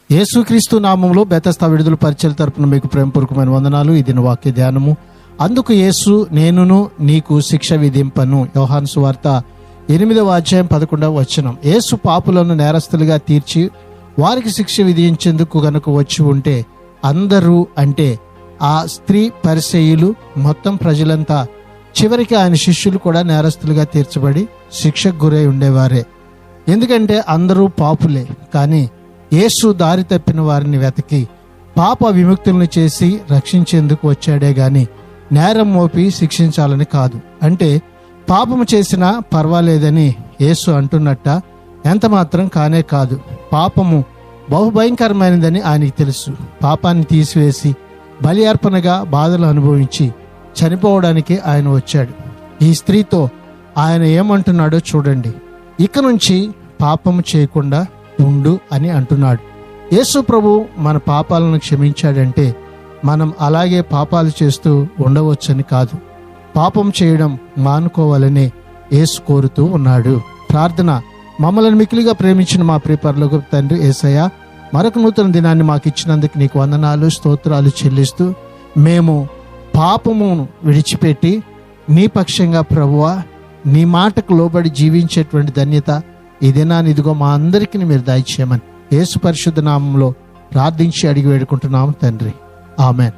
యేసుక్రీస్తు నామంలో బెతస్తా విడుదల పరిచర్య తరపున మీకు ప్రేమపూర్వకమైన వందనాలు. ఇది వాక్య ధ్యానము. అందుకు యేసు, నేనును నీకు శిక్ష విధింపను. యోహాను సువార్త 8వ అధ్యాయం 11వ వచనం. యేసు పాపులను నేరస్తులుగా తీర్చి వారికి శిక్ష విధించేందుకు గనుక వచ్చి ఉంటే అందరూ, అంటే ఆ స్త్రీ, పరిసయ్యులు, మొత్తం ప్రజలంతా, చివరికి ఆయన శిష్యులు కూడా నేరస్తులుగా తీర్చబడి శిక్షకు గురై ఉండేవారే. ఎందుకంటే అందరూ పాపులే. కానీ యేసు దారి తప్పిన వారిని వెతికి పాప విముక్తులను చేసి రక్షించేందుకు వచ్చాడే గాని నేరం మోపి శిక్షించాలని కాదు. అంటే పాపము చేసినా పర్వాలేదని యేసు అంటున్నట్ట? ఎంత మాత్రం కానే కాదు. పాపము బహుభయంకరమైనదని ఆయనకి తెలుసు. పాపాన్ని తీసివేసి బలి అర్పణగా బాధలు అనుభవించి చనిపోవడానికి ఆయన వచ్చాడు. ఈ స్త్రీతో ఆయన ఏమంటున్నాడో చూడండి. ఇక నుంచి పాపము చేయకుండా ఉండు అని అంటున్నాడు. యేసు ప్రభు మన పాపాలను క్షమించాడంటే మనం అలాగే పాపాలు చేస్తూ ఉండవచ్చని కాదు, పాపం చేయడం మానుకోవాలని యేసు కోరుతూ ఉన్నాడు. ప్రార్థన. మమ్మల్ని మిక్కిలిగా ప్రేమించిన మా ప్రియ పరలోకపు తండ్రి యేసయ్య, మరొక నూతన దినాన్ని మాకు ఇచ్చినందుకు నీకు వందనాలు, స్తోత్రాలు చెల్లిస్తూ, మేము పాపమును విడిచిపెట్టి నీ పక్షంగా ప్రభువా నీ మాటకు లోబడి జీవించేటువంటి ధన్యత ఈ దినాన్ని ఇదిగో మా అందరికీ మీరు దయచేయమని యేసు పరిశుద్ధ నామంలో ప్రార్థించి అడిగి వేడుకుంటున్నాము తండ్రి. ఆమెన్.